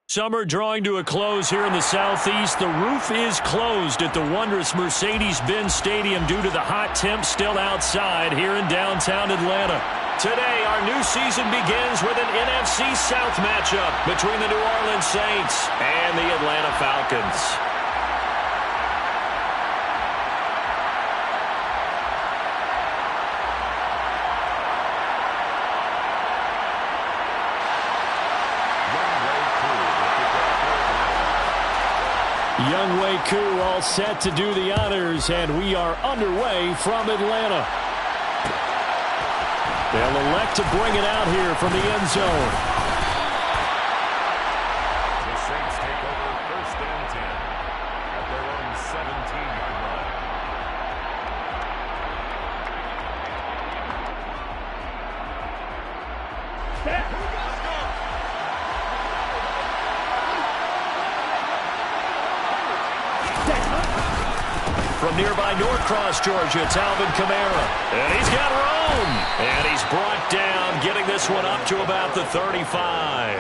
Summer drawing to a close here in the Southeast. The roof is closed at the wondrous Mercedes-Benz Stadium due to the hot temps still outside here in downtown Atlanta. Today, our new season begins with an NFC South matchup between the New Orleans Saints and the Atlanta Falcons. Young Wei Koo all set to do the honors, and we are underway from Atlanta. They'll elect to bring it out here from the end zone. The Saints take over first and 10 at their own 17-yard line. From nearby Norcross, Georgia, it's Alvin Kamara. And he's got room. And he's brought down, getting this one up to about the 35.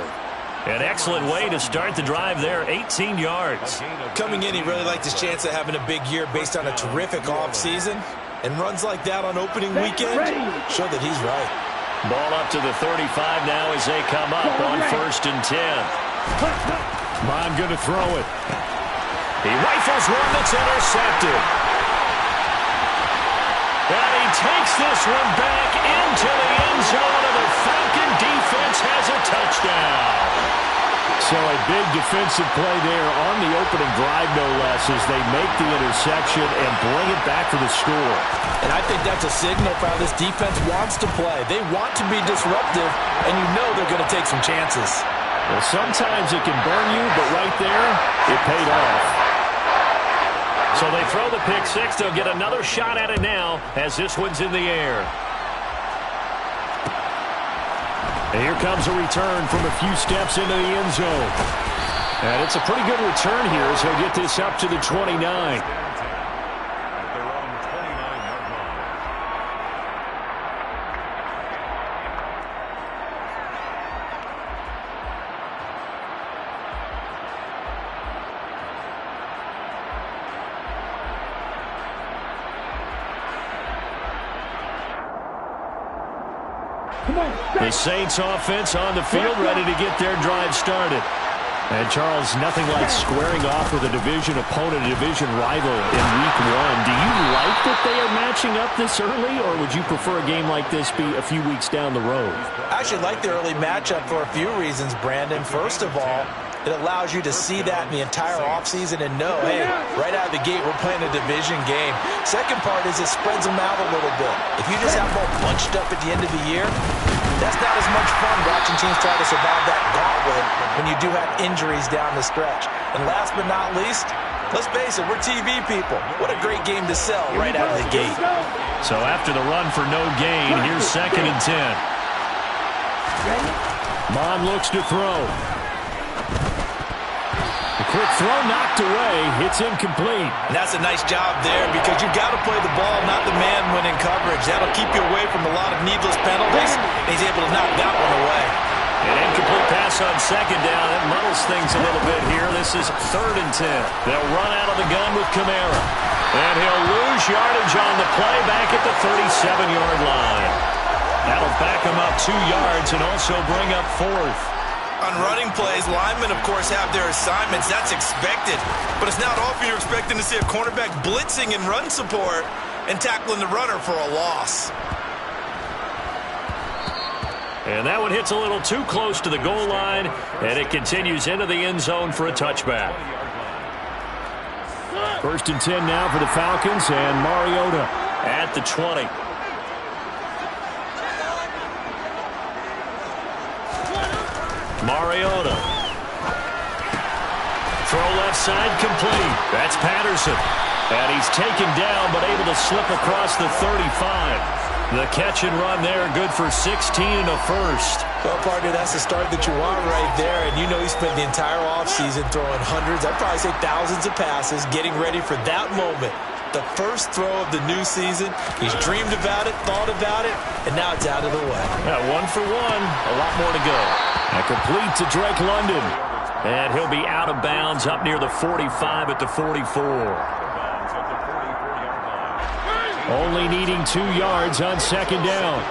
An excellent way to start the drive there, 18 yards. Coming in, he really liked his chance of having a big year based on a terrific offseason. And runs like that on opening weekend show that he's right. Ball up to the 35 now as they come up on first and 10. Bond going to throw it. He rifles one that's intercepted. And he takes this one back into the end zone, and the Falcon defense has a touchdown. So a big defensive play there on the opening drive, no less, as they make the interception and bring it back for the score. And I think that's a signal for how this defense wants to play. They want to be disruptive, and you know they're going to take some chances. Well, sometimes it can burn you, but right there, it paid off. So they throw the pick six. They'll get another shot at it now as this one's in the air. And here comes a return from a few steps into the end zone. And it's a pretty good return here as he'll get this up to the 29. The Saints offense on the field, ready to get their drive started. And Charles, nothing like squaring off with a division opponent, a division rival in week one. Do you like that they are matching up this early, or would you prefer a game like this be a few weeks down the road? I actually like the early matchup for a few reasons, Brandon. First of all, it allows you to see that in the entire offseason and know, hey, right out of the gate, we're playing a division game. Second part is it spreads them out a little bit. If you just have them all bunched up at the end of the year, that's not as much fun watching teams try to survive that gauntlet when you do have injuries down the stretch. And last but not least, let's face it, we're TV people. What a great game to sell right out of the gate. So after the run for no gain, here's second and 10. Mon looks to throw. A quick throw knocked away. It's incomplete. And that's a nice job there because you've got to play the ball, not the man when in coverage. That'll keep you away from a lot of needless penalties. And he's able to knock that one away. An incomplete pass on second down. That muddles things a little bit here. This is third and 10. They'll run out of the gun with Kamara. And he'll lose yardage on the play back at the 37-yard line. That'll back him up 2 yards and also bring up fourth. On running plays, linemen, of course, have their assignments. That's expected. But it's not often you're expecting to see a cornerback blitzing in run support and tackling the runner for a loss. And that one hits a little too close to the goal line, and it continues into the end zone for a touchback. First and 10 now for the Falcons, and Mariota at the 20. Mariota. Throw left side complete. That's Patterson. And he's taken down but able to slip across the 35. The catch and run there, good for 16 and a first. Well, partner, that's the start that you want right there. And you know he spent the entire offseason throwing hundreds, I'd probably say thousands of passes, getting ready for that moment. The first throw of the new season. He's dreamed about it, thought about it, and now it's out of the way. Yeah, 1 for 1. A lot more to go. And complete to Drake London. And he'll be out of bounds up near the 45 at the 44. Only needing 2 yards on second down.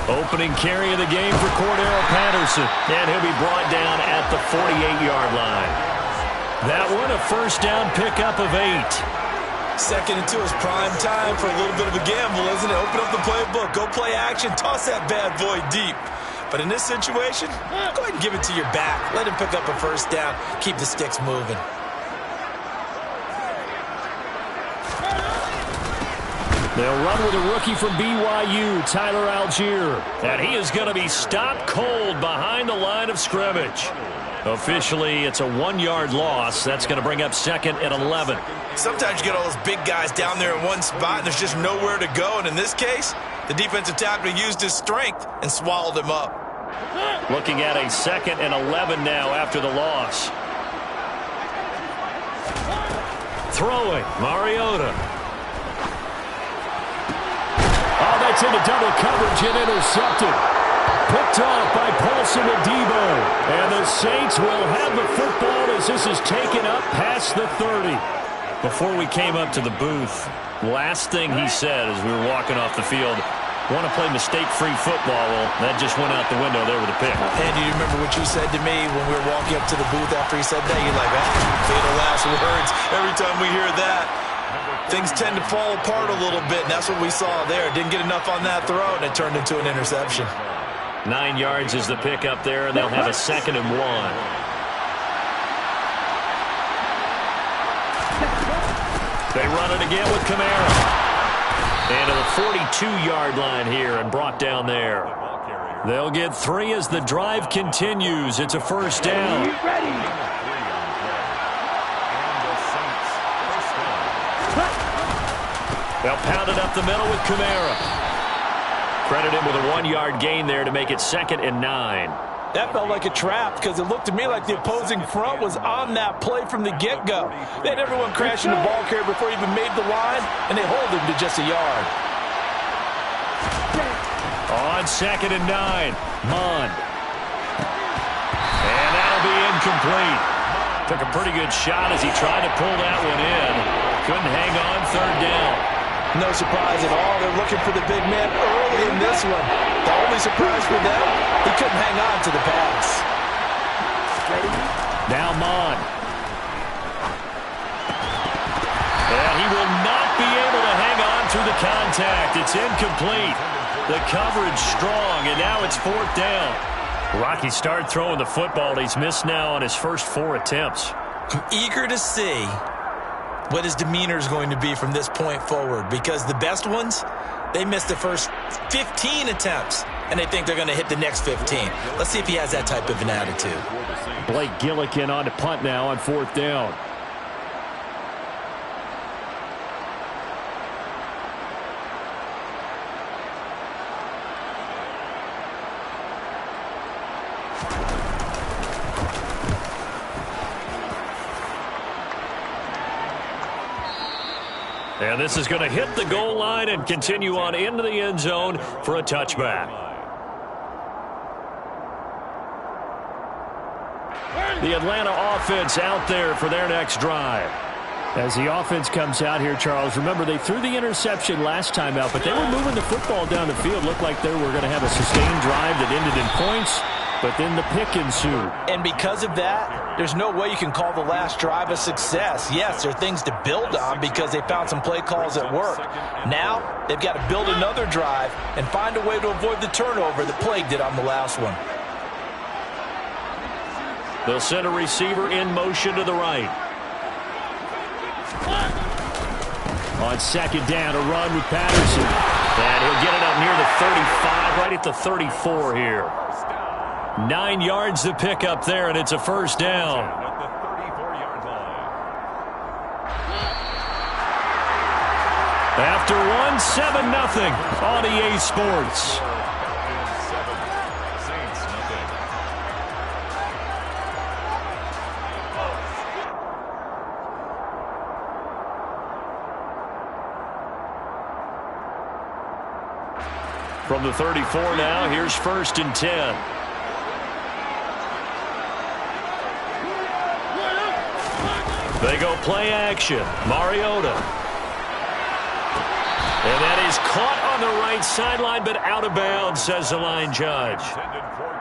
Opening carry of the game for Cordero Patterson. And he'll be brought down at the 48-yard line. That one a first down pickup of 8. Second and 2 is prime time for a little bit of a gamble, isn't it? Open up the playbook, go play action, toss that bad boy deep. But in this situation, go ahead and give it to your back. Let him pick up a first down. Keep the sticks moving. They'll run with a rookie from BYU, Tyler Algier. And he is going to be stopped cold behind the line of scrimmage. Officially, it's a 1-yard loss. That's going to bring up second and 11. Sometimes you get all those big guys down there in one spot, and there's just nowhere to go. And in this case, the defensive tackle used his strength and swallowed him up. Looking at a second and 11 now after the loss. Throwing, Mariota. Oh, that's into double coverage and intercepted. Picked off by Paulson Adebo. And the Saints will have the football as this is taken up past the 30. Before we came up to the booth, last thing he said as we were walking off the field, want to play mistake-free football. Well, that just went out the window there with a pick. And do you remember what you said to me when we were walking up to the booth after he said that? You're like, fatal last words. Every time we hear that, things tend to fall apart a little bit, and that's what we saw there. Didn't get enough on that throw, and it turned into an interception. 9 yards is the pickup there, and they'll have a second and 1. They run it again with Kamara. And to the 42-yard line here and brought down there. They'll get 3 as the drive continues. It's a first down. They'll pound it up the middle with Kamara. Credit him with a 1-yard gain there to make it second and 9. That felt like a trap because it looked to me like the opposing front was on that play from the get-go. They had everyone crashing the ball carrier before he even made the line, and they hold him to just a yard. On second and 9, Mond. And that'll be incomplete. Took a pretty good shot as he tried to pull that one in. Couldn't hang on third down. No surprise at all. They're looking for the big man early in this one. The only surprise for them, he couldn't hang on to the pass. Now Mond. And he will not be able to hang on through the contact. It's incomplete. The coverage strong, and now it's fourth down. Rocky started throwing the football. He's missed now on his first 4 attempts. I'm eager to see what his demeanor is going to be from this point forward, because the best ones, they missed the first 15 attempts, and they think they're going to hit the next 15. Let's see if he has that type of an attitude. Blake Gillikin on to punt now on fourth down. And this is going to hit the goal line and continue on into the end zone for a touchback. The Atlanta offense out there for their next drive. As the offense comes out here, Charles, remember they threw the interception last time out, but they were moving the football down the field. Looked like they were going to have a sustained drive that ended in points, but then the pick ensued. And because of that, there's no way you can call the last drive a success. Yes, there are things to build on because they found some play calls that work. Now, they've got to build another drive and find a way to avoid the turnover that plagued it on the last one. They'll send a receiver in motion to the right. On second down, a run with Patterson. And he'll get it up near the 35, right at the 34 here. 9 yards to pick up there, and it's a first down. After one, 7-0 on EA Sports. From the 34 now, here's 1st and 10. They go play action. Mariota. And that is caught on the right sideline, but out of bounds, says the line judge.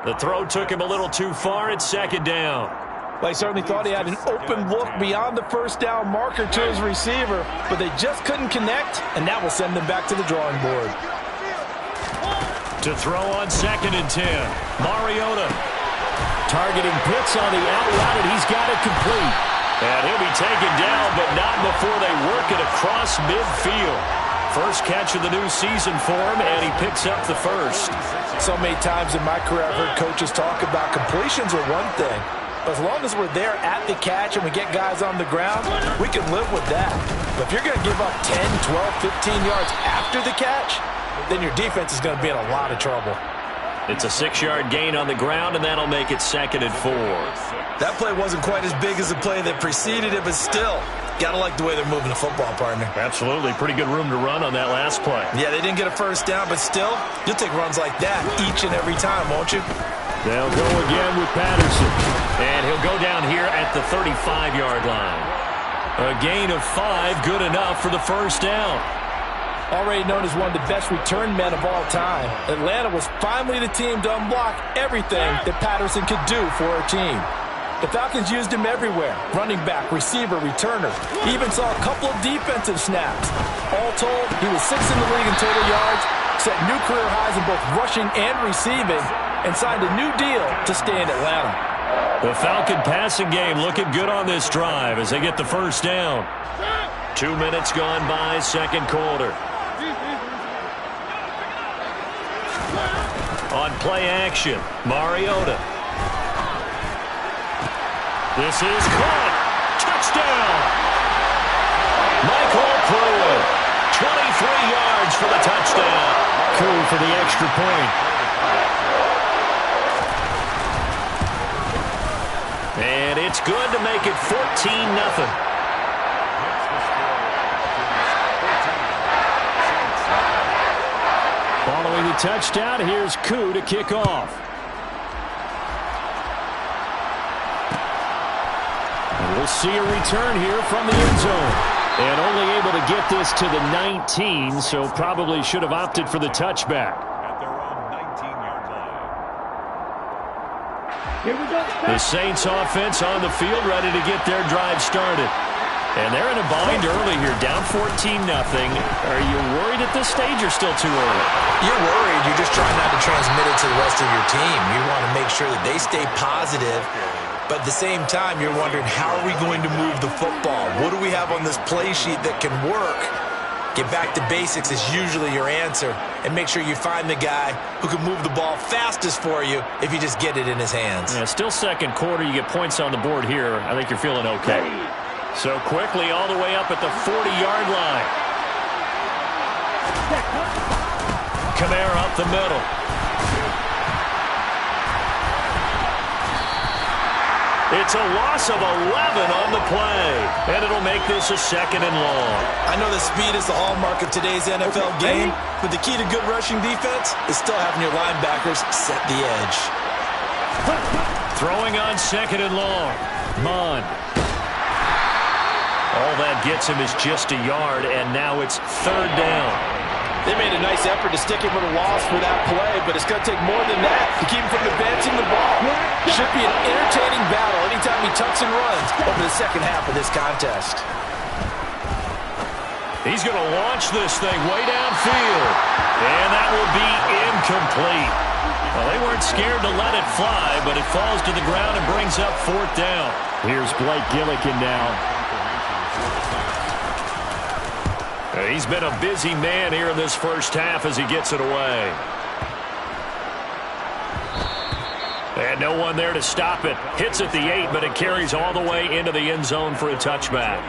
The throw took him a little too far. It's 2nd down. Well, he certainly thought he had an open look beyond the 1st down marker to his receiver, but they just couldn't connect, and that will send them back to the drawing board. To throw on 2nd and 10. Mariota. Targeting Pitts on the out route, and he's got it complete. And he'll be taken down, but not before they work it across midfield. First catch of the new season for him, and he picks up the first. So many times in my career I've heard coaches talk about completions are one thing. But as long as we're there at the catch and we get guys on the ground, we can live with that. But if you're going to give up 10, 12, 15 yards after the catch, then your defense is going to be in a lot of trouble. It's a 6-yard gain on the ground, and that'll make it 2nd and 4. That play wasn't quite as big as the play that preceded it, but still, got to like the way they're moving the football, partner. Absolutely. Pretty good room to run on that last play. Yeah, they didn't get a 1st down, but still, you'll take runs like that each and every time, won't you? They'll go again with Patterson. And he'll go down here at the 35-yard line. A gain of 5, good enough for the 1st down. Already known as one of the best return men of all time, Atlanta was finally the team to unblock everything that Patterson could do for her team. The Falcons used him everywhere, running back, receiver, returner. He even saw a couple of defensive snaps. All told, he was 6th in the league in total yards, set new career highs in both rushing and receiving, and signed a new deal to stay in Atlanta. The Falcon passing game looking good on this drive as they get the 1st down. 2 minutes gone by, 2nd quarter. On play action, Mariota. This is caught. Touchdown. Michael Pruitt. 23 yards for the touchdown. Cool for the extra point. And it's good to make it 14-0. Following the touchdown, here's Koo to kick off. And we'll see a return here from the end zone. And only able to get this to the 19, so probably should have opted for the touchback. At their own 19-yard line. Here we go. The Saints offense on the field ready to get their drive started. And they're in a bind early here, down 14-0. Are you worried at this stage or still too early? You're worried. You're just trying not to transmit it to the rest of your team. You want to make sure that they stay positive. But at the same time, you're wondering, how are we going to move the football? What do we have on this play sheet that can work? Get back to basics is usually your answer. And make sure you find the guy who can move the ball fastest for you if you just get it in his hands. Yeah, still 2nd quarter. You get points on the board here. I think you're feeling okay. So quickly all the way up at the 40-yard line. Kamara up the middle. It's a loss of 11 on the play. And it'll make this a 2nd and long. I know the speed is the hallmark of today's NFL game, but the key to good rushing defense is still having your linebackers set the edge. Throwing on 2nd and long. Mond. All that gets him is just a yard, and now it's 3rd down. They made a nice effort to stick him with a loss for that play, but it's going to take more than that to keep him from advancing the ball. Should be an entertaining battle anytime he tucks and runs over the 2nd half of this contest. He's going to launch this thing way downfield, and that will be incomplete. Well, they weren't scared to let it fly, but it falls to the ground and brings up 4th down. Here's Blake Gillikin now. He's been a busy man here in this 1st half as he gets it away. And no one there to stop it. Hits at the 8, but it carries all the way into the end zone for a touchback.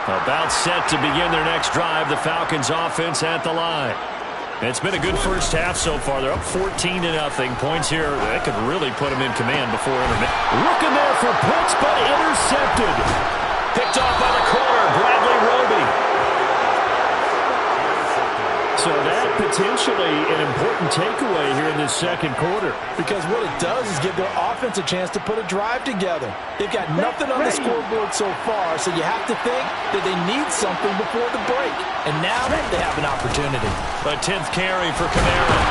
About set to begin their next drive. The Falcons offense at the line. It's been a good 1st half so far. They're up 14-0. Points here that could really put them in command before intermission. Looking there for Pitts, but intercepted. Picked off by the corner, Bradley Roby. potentially an important takeaway here in this second quarter. Because what it does is give their offense a chance to put a drive together. They've got nothing on the scoreboard so far, so you have to think that they need something before the break. And now they have an opportunity. A 10th carry for Kamara.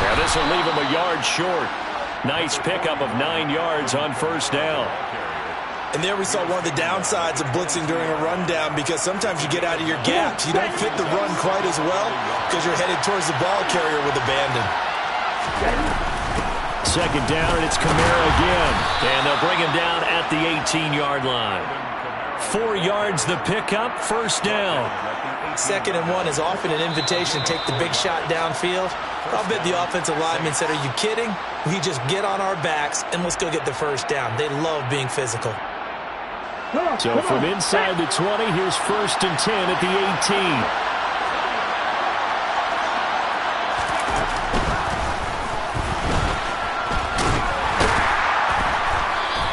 Now this will leave him a yard short. Nice pickup of 9 yards on first down. And there we saw one of the downsides of blitzing during a rundown, because sometimes you get out of your gaps. You don't fit the run quite as well because you're headed towards the ball carrier with abandon. Second down, and it's Kamara again. And they'll bring him down at the 18-yard line. 4 yards the pickup, first down. 2nd and 1 is often an invitation to take the big shot downfield. I'll bet the offensive lineman said, "Are you kidding? We just get on our backs and let's go get the first down." They love being physical. So from inside the 20, here's 1st and 10 at the 18.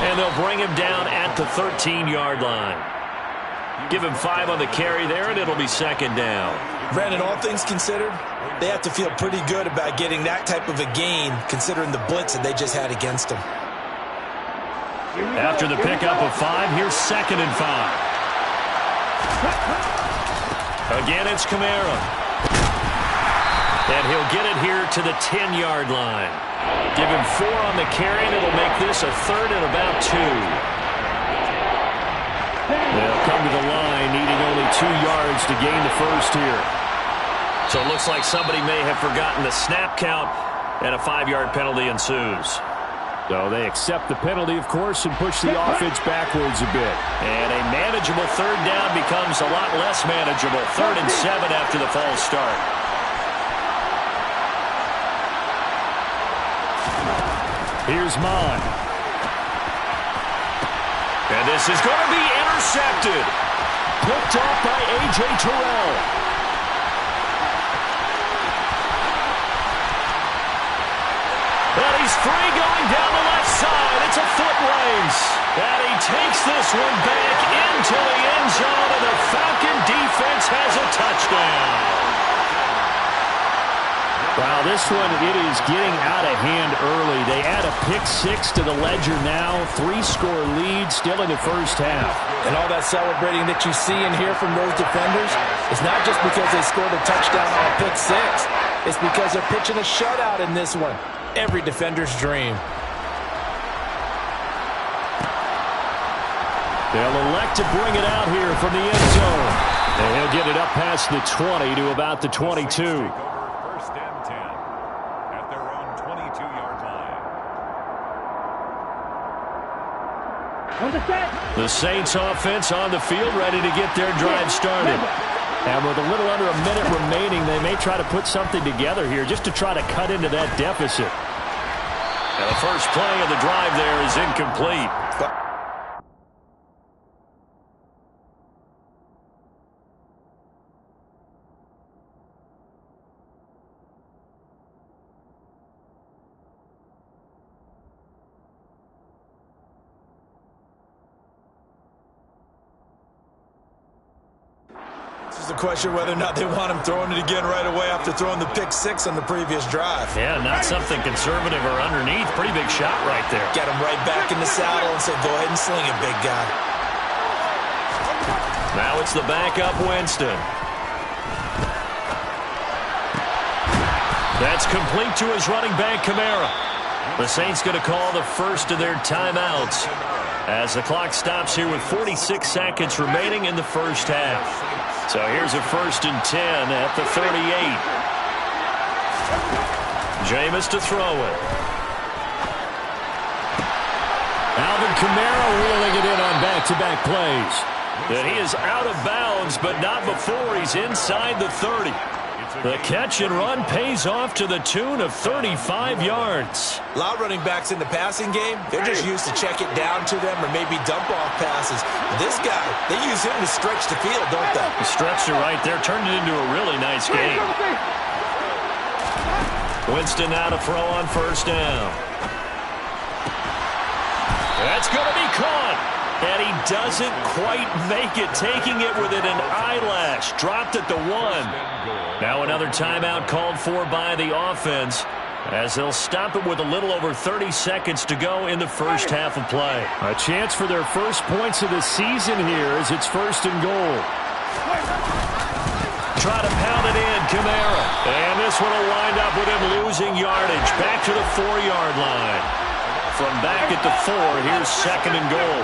And they'll bring him down at the 13-yard line. Give him 5 on the carry there, and it'll be second down. Brandon, all things considered, they have to feel pretty good about getting that type of a gain, considering the blitz that they just had against them. After the pickup of 5, here's 2nd and 5. Again, it's Kamara. And he'll get it here to the 10-yard line. Give him 4 on the carry, and it'll make this a 3rd and about 2. They'll come to the line, needing only 2 yards to gain the first here. So it looks like somebody may have forgotten the snap count, and a 5-yard penalty ensues. So they accept the penalty, of course, and push the offense backwards a bit. And a manageable 3rd down becomes a lot less manageable. 3rd and 7 after the false start. Here's Mon. And this is going to be intercepted. Picked off by A.J. Terrell. And he's free going down the left side. It's a foot race. And he takes this one back into the end zone, and the Falcon defense has a touchdown. Wow, this one, it is getting out of hand early. They add a pick-6 to the ledger now. 3-score lead still in the first half. And all that celebrating that you see and hear from those defenders, it's not just because they scored a touchdown on a pick-6. It's because they're pitching a shutout in this one. Every defender's dream. They'll elect to bring it out here from the end zone. And he'll get it up past the 20 to about the 22. The Saints offense on the field, ready to get their drive started. And with a little under a minute remaining, they may try to put something together here just to try to cut into that deficit. And the first play of the drive there is incomplete. It's a question whether or not they want him throwing it again right away after throwing the pick-6 on the previous drive. Yeah, not something conservative or underneath. Pretty big shot right there. Get him right back in the saddle and say, go ahead and sling it, big guy. Now it's the backup Winston. That's complete to his running back, Kamara. The Saints going to call the first of their timeouts as the clock stops here with 46 seconds remaining in the first half. So here's a 1st and 10 at the 38. Jameis to throw it. Alvin Kamara wheeling it in on back-to-back plays. And he is out of bounds, but not before he's inside the 30. The catch and run pays off to the tune of 35 yards. A lot of running backs in the passing game, they're just used to check it down to them or maybe dump off passes. This guy, they use him to stretch the field, don't they? He stretched it right there, turned it into a really nice game. Winston now to throw on first down. That's going to be caught. And he doesn't quite make it, taking it within an eyelash. Dropped at the 1. Now another timeout called for by the offense, as they'll stop it with a little over 30 seconds to go in the first half of play. A chance for their first points of the season here as it's 1st and goal. Try to pound it in, Kamara. And this one will wind up with him losing yardage. Back to the 4-yard line. From back at the 4, here's 2nd and goal.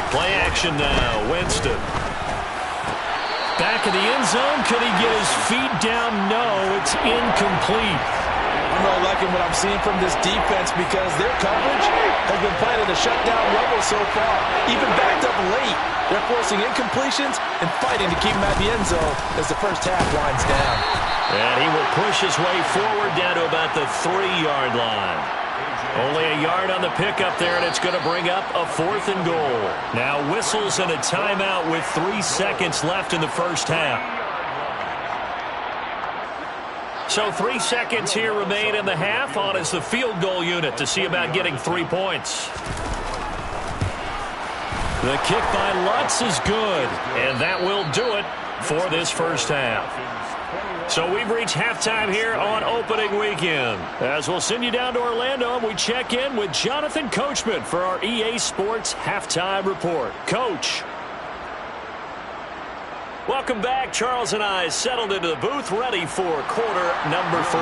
Play action now, Winston. Back in the end zone. Could he get his feet down? No, it's incomplete. I'm not liking what I'm seeing from this defense because their coverage has been playing at a shutdown level so far. Even backed up late, they're forcing incompletions and fighting to keep them at the end zone as the first half winds down. And he will push his way forward down to about the 3-yard line. Only a yard on the pickup there, and it's going to bring up a 4th and goal. Now whistles and a timeout with 3 seconds left in the first half. So 3 seconds here remain in the half. On is the field goal unit to see about getting 3 points. The kick by Lutz is good, and that will do it for this first half. So we've reached halftime here on opening weekend. As we'll send you down to Orlando, and we check in with Jonathan Coachman for our EA Sports Halftime Report. Coach. Welcome back. Charles and I settled into the booth, ready for quarter number 3.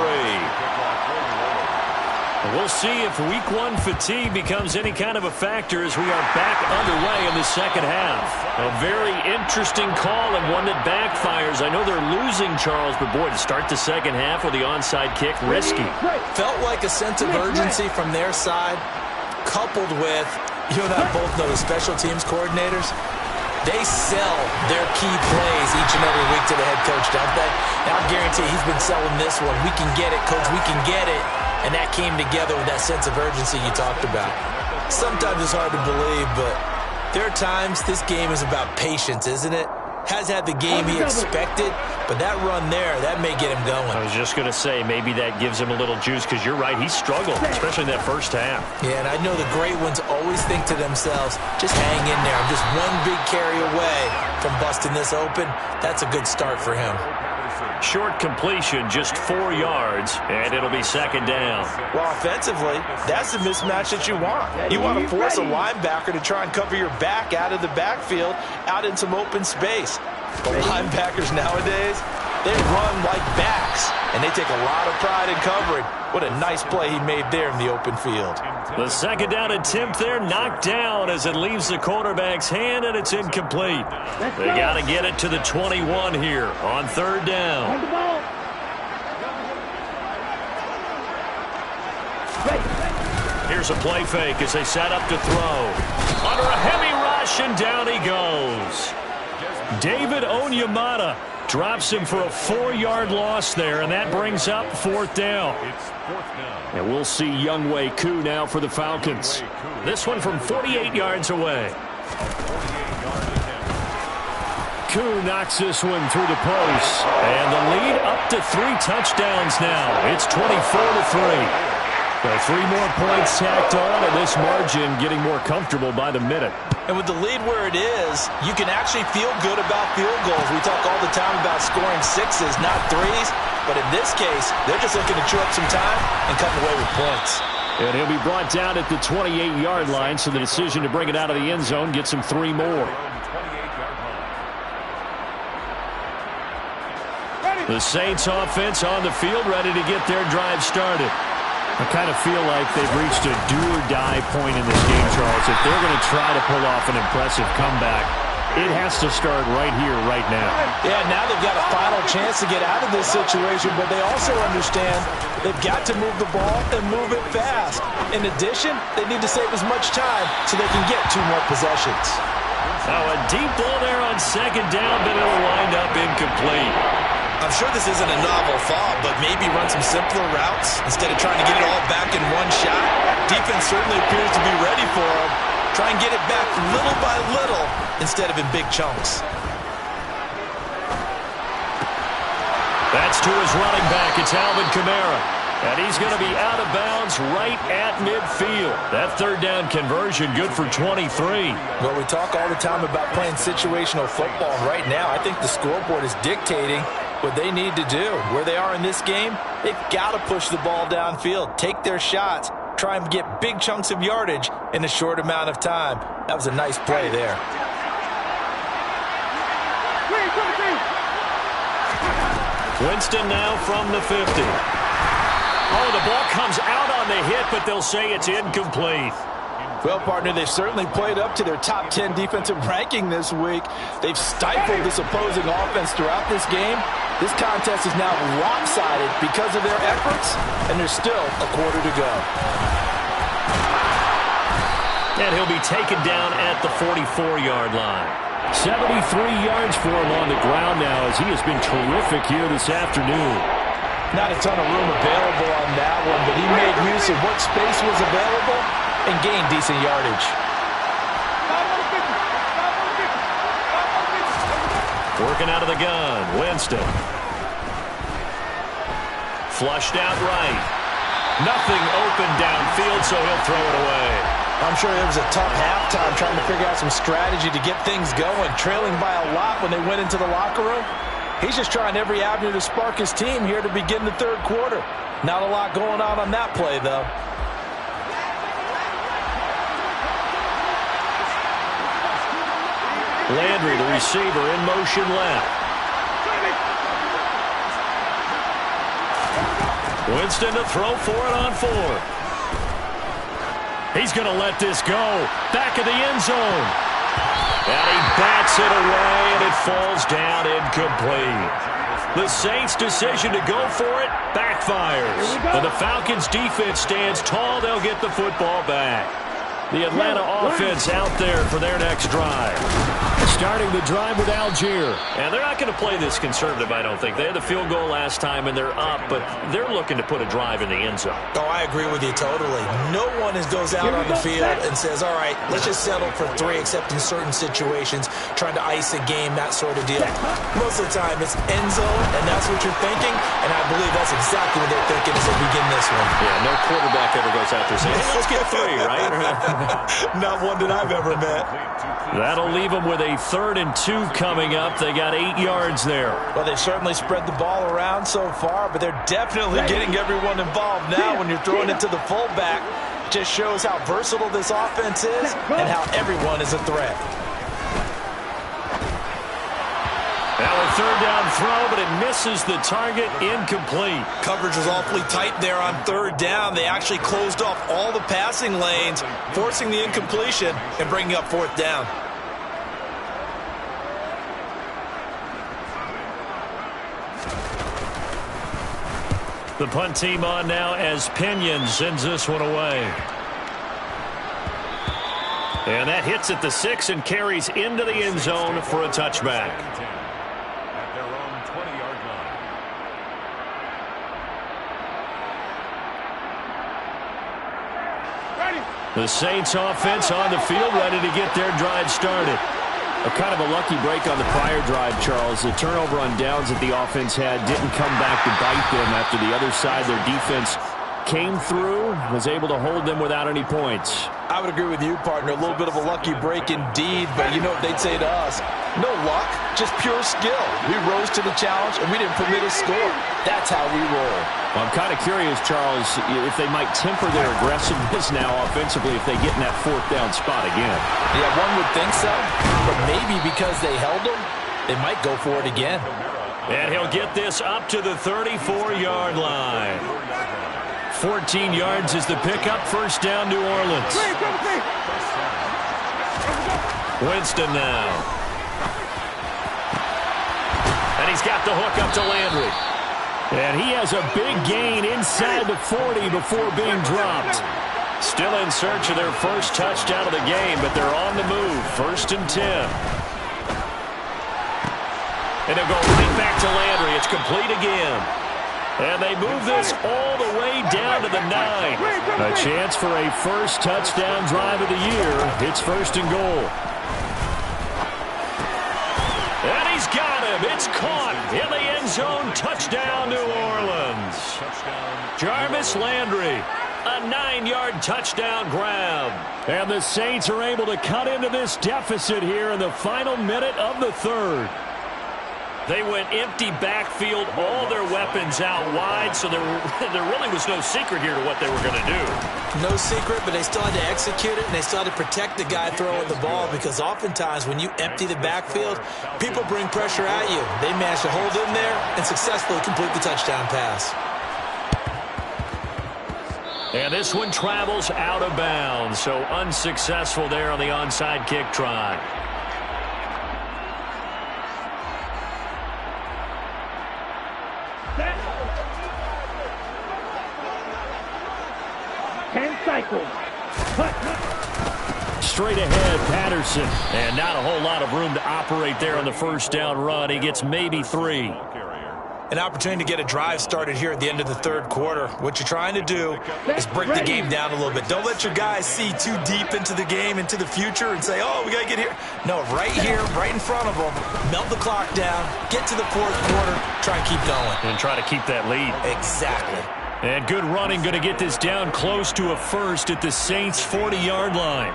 We'll see if week 1 fatigue becomes any kind of a factor as we are back underway in the second half. A very interesting call and one that backfires. I know they're losing, Charles, but boy, to start the second half with the onside kick, risky. Felt like a sense of urgency from their side, coupled with, you and I both know the special teams coordinators. They sell their key plays each and every week to the head coach, don't they? And I guarantee he's been selling this one. We can get it, coach. We can get it. And that came together with that sense of urgency you talked about. Sometimes it's hard to believe, but there are times this game is about patience, isn't it? Has had the game he expected, but that run there, that may get him going. I was just going to say, maybe that gives him a little juice, because you're right, he struggled, especially in that first half. Yeah, and I know the great ones always think to themselves, just hang in there. I'm just one big carry away from busting this open. That's a good start for him. Short completion, just 4 yards, and it'll be 2nd down. Well, offensively, that's the mismatch that you want. You want to force a linebacker to try and cover your back out of the backfield, out in some open space. But linebackers nowadays, they run like backs, and they take a lot of pride in covering. What a nice play he made there in the open field. The 2nd down attempt there knocked down as it leaves the quarterback's hand, and it's incomplete. They got to get it to the 21 here on 3rd down. Here's a play fake as they set up to throw. Under a heavy rush, and down he goes. David Onyemata drops him for a 4-yard loss there, and that brings up 4th down. And we'll see Younghoe Koo now for the Falcons. This one from 48 yards away. Koo knocks this one through the post. And the lead up to 3 touchdowns now. It's 24-3. So 3 more points tacked on, and this margin getting more comfortable by the minute. And with the lead where it is, you can actually feel good about field goals. We talk all the time about scoring 6s, not 3s. But in this case, they're just looking to chew up some time and come away with points. And he'll be brought down at the 28-yard line, so the decision to bring it out of the end zone gets him 3 more. The Saints offense on the field, ready to get their drive started. I kind of feel like they've reached a do-or-die point in this game, Charles. If they're going to try to pull off an impressive comeback, it has to start right here, right now. Yeah, now they've got a final chance to get out of this situation, but they also understand they've got to move the ball and move it fast. In addition, they need to save as much time so they can get 2 more possessions. Now a deep ball there on 2nd down, but it'll wind up incomplete. I'm sure this isn't a novel thought, but maybe run some simpler routes instead of trying to get it all back in one shot. Defense certainly appears to be ready for him. Try and get it back little by little instead of in big chunks. That's to his running back. It's Alvin Kamara. And he's going to be out of bounds right at midfield. That third down conversion good for 23. Well, we talk all the time about playing situational football. Right now, I think the scoreboard is dictating what they need to do. Where they are in this game, they've got to push the ball downfield, take their shots, try and get big chunks of yardage in a short amount of time. That was a nice play there. Winston now from the 50. Oh, the ball comes out on the hit, but they'll say it's incomplete. Well, partner, they've certainly played up to their top 10 defensive ranking this week. They've stifled this opposing offense throughout this game. This contest is now lopsided because of their efforts, and there's still a quarter to go. And he'll be taken down at the 44-yard line. 73 yards for him on the ground now as he has been terrific here this afternoon. Not a ton of room available on that one, but he made use of what space was available and gained decent yardage. Working out of the gun, Winston. Flushed out right. Nothing open downfield, so he'll throw it away. I'm sure it was a tough halftime trying to figure out some strategy to get things going, trailing by a lot when they went into the locker room. He's just trying every avenue to spark his team here to begin the third quarter. Not a lot going on that play, though. Landry, the receiver, in motion left. Winston to throw for it on 4. He's going to let this go. Back of the end zone. And he bats it away, and it falls down incomplete. The Saints' decision to go for it backfires. But the Falcons' defense stands tall. They'll get the football back. The Atlanta offense out there for their next drive. Starting the drive with Algier. And they're not going to play this conservative, I don't think. They had the field goal last time, and they're up, but they're looking to put a drive in the end zone. Oh, I agree with you totally. No one goes out on the field and says, all right, let's just settle for 3, except in certain situations, trying to ice a game, that sort of deal. Most of the time, it's end zone, and that's what you're thinking, and I believe that's exactly what they're thinking as they begin this one. Yeah, no quarterback ever goes out there saying, hey, let's get 3, right? Not one that I've ever met. That'll leave them with a 3rd and 2 coming up. They got 8 yards there. Well, they've certainly spread the ball around so far, but they're definitely getting everyone involved now when you're throwing it to the fullback. Just shows how versatile this offense is and how everyone is a threat. Now a 3rd down throw, but it misses the target, incomplete. Coverage was awfully tight there on 3rd down. They actually closed off all the passing lanes, forcing the incompletion and bringing up 4th down. The punt team on now as Pinion sends this one away. And that hits at the 6 and carries into the end zone for a touchback. At their own 20-yard line. The Saints offense on the field, ready to get their drive started. A kind of a lucky break on the prior drive, Charles. The turnover on downs that the offense had didn't come back to bite them after the other side. Their defense came through, was able to hold them without any points. I would agree with you, partner. A little bit of a lucky break indeed, but you know what they'd say to us? No luck, just pure skill. We rose to the challenge, and we didn't permit a score. That's how we roll. Well, I'm kind of curious, Charles, if they might temper their aggressiveness now offensively if they get in that 4th down spot again. Yeah, one would think so, but maybe because they held them, they might go for it again. And he'll get this up to the 34-yard line. 14 yards is the pickup. 1st down, New Orleans. Winston now. And he's got the hook up to Landry. And he has a big gain inside the 40 before being dropped. Still in search of their first touchdown of the game, but they're on the move. 1st and 10. And they'll go right back to Landry. It's complete again. And they move this all the way down to the 9. A chance for a first touchdown drive of the year. It's 1st and goal. And he's got him. It's caught in the end zone. Touchdown, New Orleans. Jarvis Landry, a 9-yard touchdown grab. And the Saints are able to cut into this deficit here in the final minute of the third. They went empty backfield, all their weapons out wide, so there really was no secret here to what they were going to do. No secret, but they still had to execute it, and they still had to protect the guy throwing the ball, because oftentimes when you empty the backfield, people bring pressure at you. They managed to hold in there and successfully complete the touchdown pass. And this one travels out of bounds, so unsuccessful there on the onside kick try. Straight ahead, Patterson. And not a whole lot of room to operate there on the first down run. He gets maybe 3. An opportunity to get a drive started here at the end of the third quarter. What you're trying to do is break the game down a little bit. Don't let your guys see too deep into the game, into the future, and say, oh, we got to get here. No, right here, right in front of them, melt the clock down, get to the fourth quarter, try and keep going. And try to keep that lead. Exactly. And good running, going to get this down close to a first at the Saints' 40-yard line.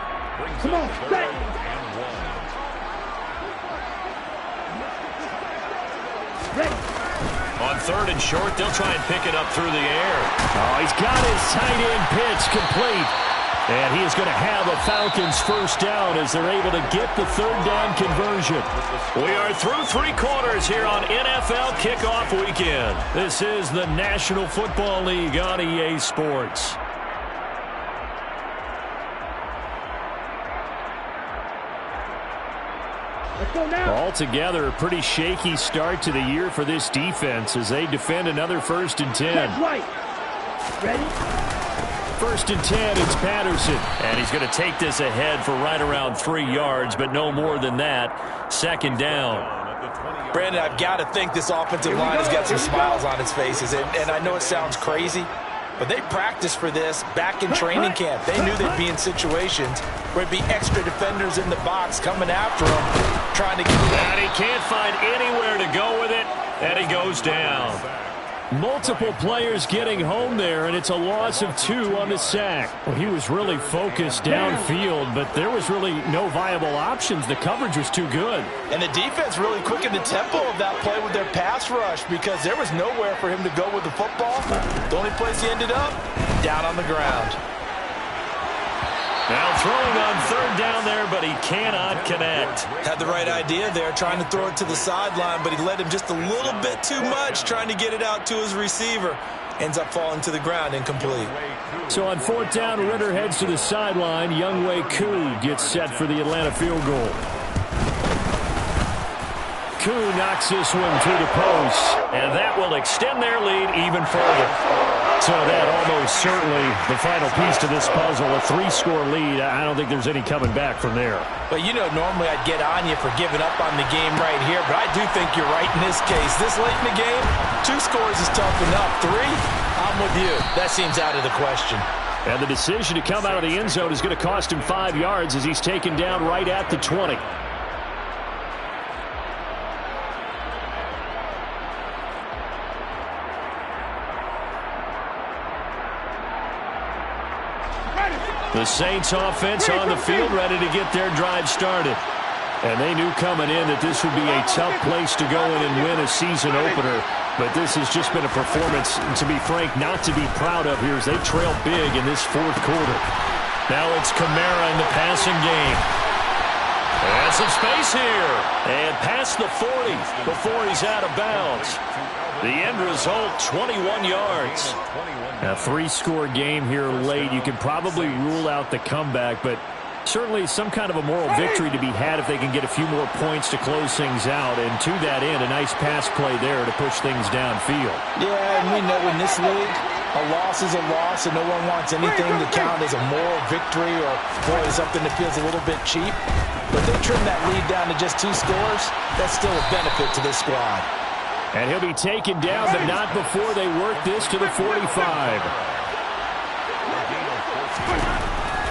Come on, set. On third and short, they'll try and pick it up through the air. Oh, he's got his tight end pitch complete. And he is going to have a Falcons first down as they're able to get the third down conversion. We are through 3 quarters here on NFL Kickoff Weekend. This is the National Football League on EA Sports. Altogether, a pretty shaky start to the year for this defense as they defend another 1st and 10. That's right. Ready? 1st and 10, it's Patterson. And he's going to take this ahead for right around 3 yards, but no more than that. 2nd down. Brandon, I've got to think this offensive line has got some smiles on its faces. And I know it sounds crazy, but they practiced for this back in training camp. They knew they'd be in situations where it'd be extra defenders in the box coming after him, trying to get him. And he can't find anywhere to go with it, and he goes down. Multiple players getting home there, and it's a loss of 2 on the sack. Well, he was really focused downfield, but there was really no viable options. The coverage was too good. And the defense really quickened the tempo of that play with their pass rush because there was nowhere for him to go with the football. The only place he ended up, down on the ground. Now throwing on 3rd down there, but he cannot connect. Had the right idea there, trying to throw it to the sideline, but he led him just a little bit too much, trying to get it out to his receiver. Ends up falling to the ground, incomplete. So on 4th down, Ritter heads to the sideline. Younghoe Koo gets set for the Atlanta field goal. Koo knocks this one through the post, and that will extend their lead even further. So that almost certainly the final piece to this puzzle, a 3-score lead. I don't think there's any coming back from there. But, you know, normally I'd get on you for giving up on the game right here, but I do think you're right in this case. This late in the game, 2 scores is tough enough. 3, I'm with you. That seems out of the question. And the decision to come out of the end zone is going to cost him 5 yards as he's taken down right at the 20. The Saints offense on the field ready to get their drive started. And they knew coming in that this would be a tough place to go in and win a season opener. But this has just been a performance, to be frank, not to be proud of here as they trail big in this 4th quarter. Now it's Kamara in the passing game. And some space here. And past the 40 before he's out of bounds. The end result, 21 yards. A 3-score game here late. You can probably rule out the comeback, but certainly some kind of a moral victory to be had if they can get a few more points to close things out. And to that end, a nice pass play there to push things downfield. Yeah, and we know in this league, a loss is a loss, and no one wants anything to count as a moral victory or, boy, something that feels a little bit cheap. But they trim that lead down to just 2 scores. That's still a benefit to this squad. And he'll be taken down, but not before they work this to the 45.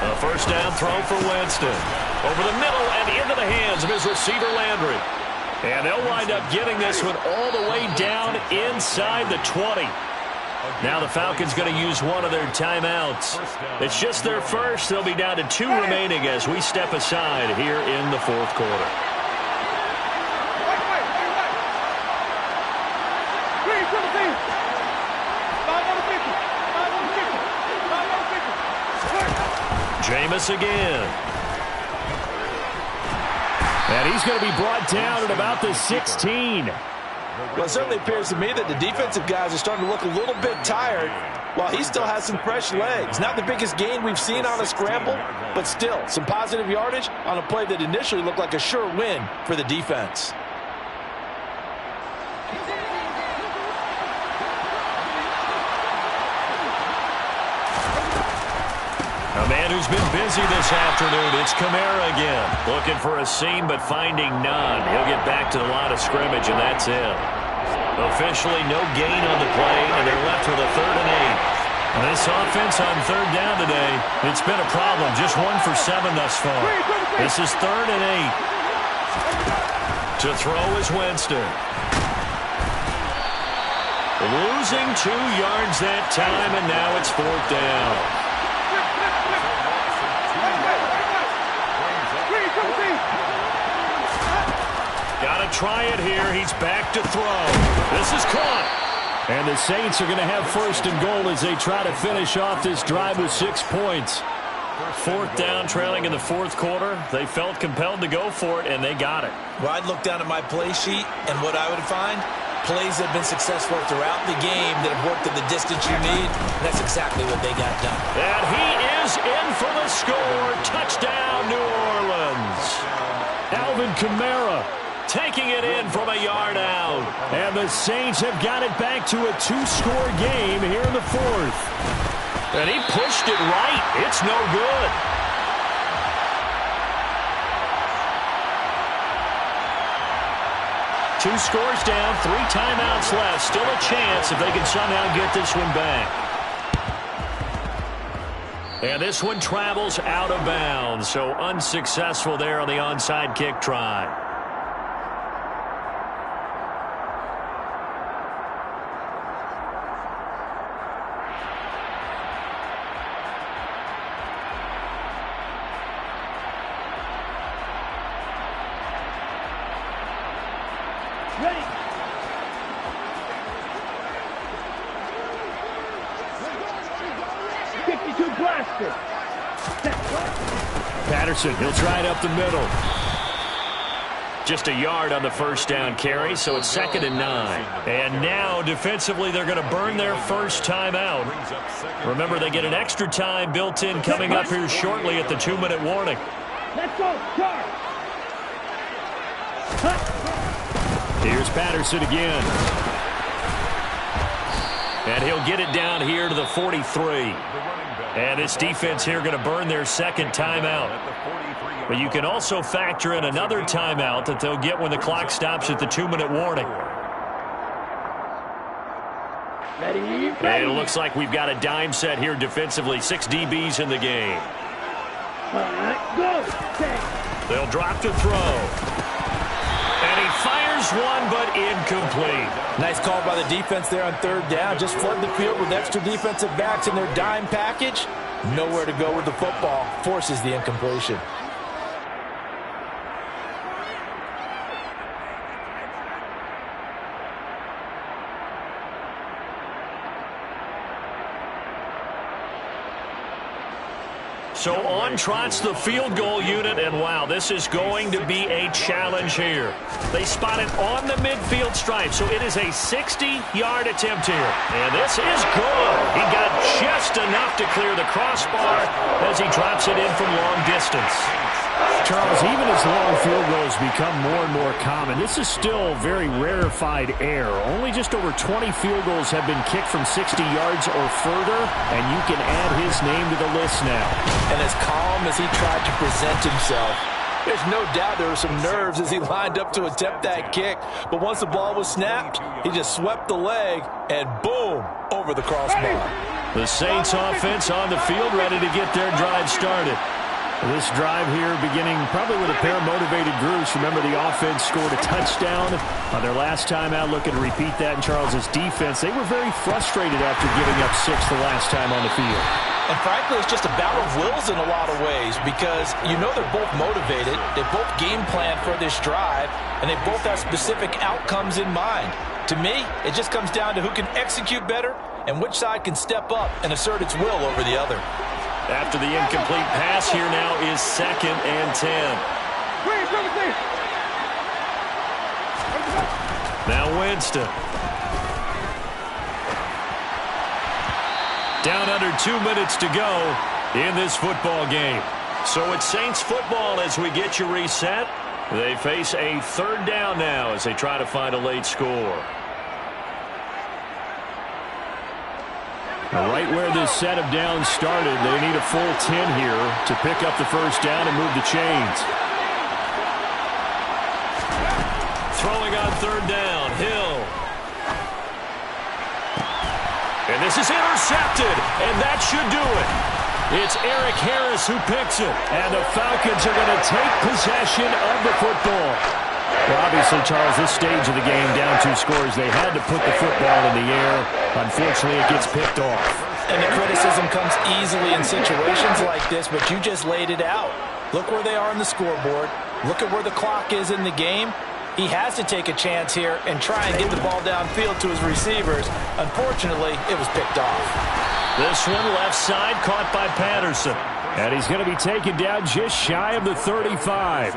A 1st down throw for Winston. Over the middle and into the hands of his receiver, Landry. And they'll wind up getting this one all the way down inside the 20. Now the Falcons going to use one of their timeouts. It's just their first. They'll be down to 2 remaining as we step aside here in the fourth quarter. Jameis again. And he's going to be brought down at about the 16. Well, it certainly appears to me that the defensive guys are starting to look a little bit tired while he still has some fresh legs. Not the biggest gain we've seen on a scramble, but still some positive yardage on a play that initially looked like a sure win for the defense. A man who's been busy this afternoon, it's Kamara again. Looking for a seam, but finding none. He'll get back to the line of scrimmage, and that's it. Officially no gain on the play, and they're left with a 3rd and 8. This offense on 3rd down today, it's been a problem. Just 1 for 7 thus far. This is 3rd and 8. To throw is Winston. Losing 2 yards that time, and now it's 4th down. Got to try it here. He's back to throw. This is caught. And the Saints are going to have 1st and goal as they try to finish off this drive with 6 points. 4th down, trailing in the 4th quarter. They felt compelled to go for it, and they got it. Well, I'd look down at my play sheet, and what I would find, plays that have been successful throughout the game that have worked at the distance you need. That's exactly what they got done. And he is in for the score. Touchdown, New Orleans. Alvin Kamara taking it in from a yard out. And the Saints have got it back to a 2-score game here in the 4th. And he pushed it right. It's no good. Two scores down, 3 timeouts left. Still a chance if they can somehow get this one back. And this one travels out of bounds. So unsuccessful there on the onside kick try. Ready. Patterson, he'll try it up the middle. Just a yard on the 1st down carry, so it's 2nd and 9. And now, defensively, they're going to burn their 1st timeout. Remember, they get an extra time built in coming up here shortly at the 2-minute warning. Let's go, charge. Here's Patterson again. And he'll get it down here to the 43. And this defense here going to burn their 2nd timeout. But you can also factor in another timeout that they'll get when the clock stops at the 2-minute warning. Ready. And it looks like we've got a dime set here defensively. 6 DBs in the game. All right, go. Okay. They'll drop to throw. And he fires one, but incomplete. Nice call by the defense there on 3rd down. Just flood the field with extra defensive backs in their dime package. Nowhere to go with the football. Forces the incompletion. So on trots the field goal unit, and wow, this is going to be a challenge here. They spot it on the midfield stripe, so it is a 60-yard attempt here. And this is good. He got just enough to clear the crossbar as he drops it in from long distance. Charles, even as long field goals become more and more common, this is still very rarefied air. Only just over 20 field goals have been kicked from 60 yards or further, and you can add his name to the list now. And as calm as he tried to present himself, there's no doubt there were some nerves as he lined up to attempt that kick. But once the ball was snapped, he just swept the leg, and boom, over the crossbar. The Saints offense on the field ready to get their drive started. This drive here beginning probably with a pair of motivated groups. Remember, the offense scored a touchdown on their last time out. Looking to repeat that in Charles's defense. They were very frustrated after giving up 6 the last time on the field. And frankly, it's just a battle of wills in a lot of ways because you know they're both motivated. They both game plan for this drive, and they both have specific outcomes in mind. To me, it just comes down to who can execute better and which side can step up and assert its will over the other. After the incomplete pass, here now is 2nd and 10. Now Winston. Down under 2 minutes to go in this football game. So it's Saints football as we get you reset. They face a 3rd down now as they try to find a late score. Right where this set of downs started, they need a full 10 here to pick up the 1st down and move the chains. Throwing on 3rd down, Hill. And this is intercepted, and that should do it. It's Eric Harris who picks it, and the Falcons are going to take possession of the football. Well, obviously, Charles, this stage of the game, down 2 scores, they had to put the football in the air. Unfortunately, it gets picked off. And the criticism comes easily in situations like this, but you just laid it out. Look where they are on the scoreboard. Look at where the clock is in the game. He has to take a chance here and try and get the ball downfield to his receivers. Unfortunately, it was picked off. This one left side caught by Patterson. And he's going to be taken down just shy of the 35.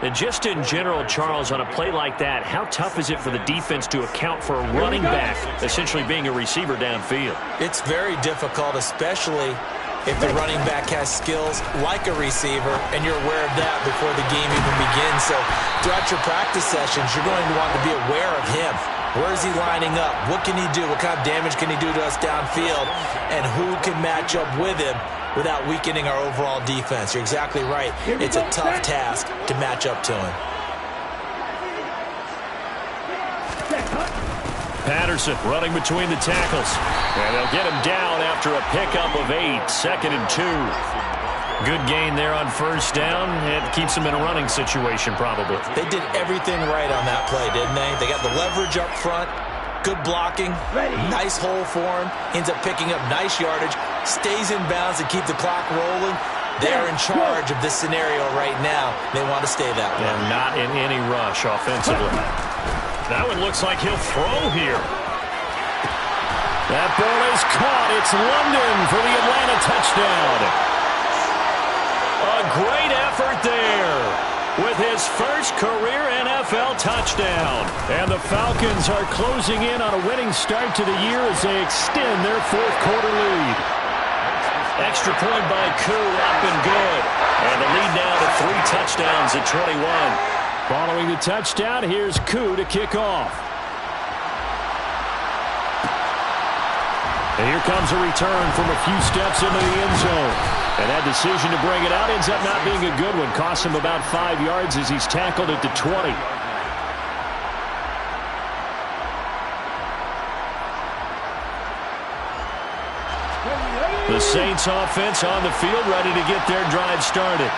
And just in general, Charles, on a play like that, how tough is it for the defense to account for a running back essentially being a receiver downfield? It's very difficult, especially if the running back has skills like a receiver, and you're aware of that before the game even begins. So throughout your practice sessions, you're going to want to be aware of him. Where is he lining up? What can he do? What kind of damage can he do to us downfield? And who can match up with him without weakening our overall defense? You're exactly right. It's a tough task to match up to him. Patterson running between the tackles. And they'll get him down after a pickup of 8, 2nd and 2. Good gain there on 1st down. It keeps them in a running situation probably. They did everything right on that play, didn't they? They got the leverage up front. Good blocking, nice hole for him, ends up picking up nice yardage, stays in bounds to keep the clock rolling. They're in charge of this scenario right now. They want to stay that way. And not in any rush offensively. That one looks like he'll throw here. That ball is caught. It's London for the Atlanta touchdown. A great effort there with his first career NFL touchdown. And the Falcons are closing in on a winning start to the year as they extend their 4th quarter lead. Extra point by Koo, up and good. And the lead now to 3 touchdowns at 21. Following the touchdown, here's Koo to kick off. And here comes a return from a few steps into the end zone. And that decision to bring it out ends up not being a good one. Costs him about 5 yards as he's tackled at the 20. The Saints offense on the field, ready to get their drive started.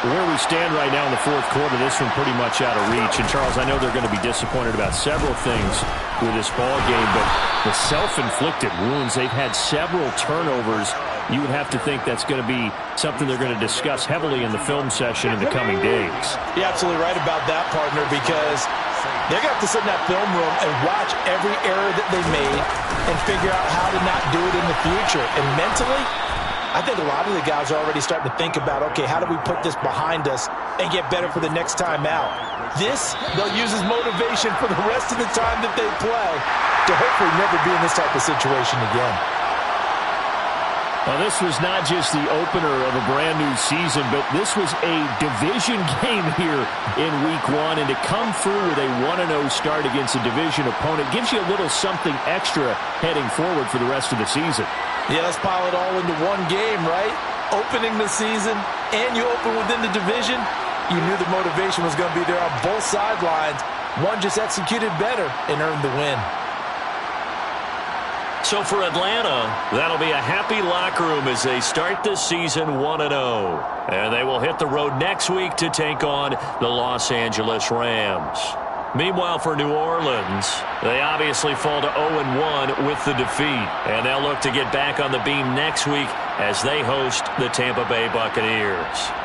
Where we stand right now in the 4th quarter, this one pretty much out of reach. And, Charles, I know they're going to be disappointed about several things with this ball game, but the self-inflicted wounds, they've had several turnovers. You would have to think that's going to be something they're going to discuss heavily in the film session in the coming days. You're absolutely right about that, partner, because they're going to have to sit in that film room and watch every error that they made and figure out how to not do it in the future. And mentally, I think a lot of the guys are already starting to think about, okay, how do we put this behind us and get better for the next time out? This, they'll use as motivation for the rest of the time that they play to hopefully never be in this type of situation again. Well, this was not just the opener of a brand-new season, but this was a division game here in Week 1. And to come through with a 1-0 start against a division opponent gives you a little something extra heading forward for the rest of the season. Yeah, let's pile it all into one game, right? Opening the season, and you open within the division. You knew the motivation was going to be there on both sidelines. One just executed better and earned the win. So for Atlanta, that'll be a happy locker room as they start this season 1-0. And they will hit the road next week to take on the Los Angeles Rams. Meanwhile, for New Orleans, they obviously fall to 0-1 with the defeat. And they'll look to get back on the beam next week as they host the Tampa Bay Buccaneers.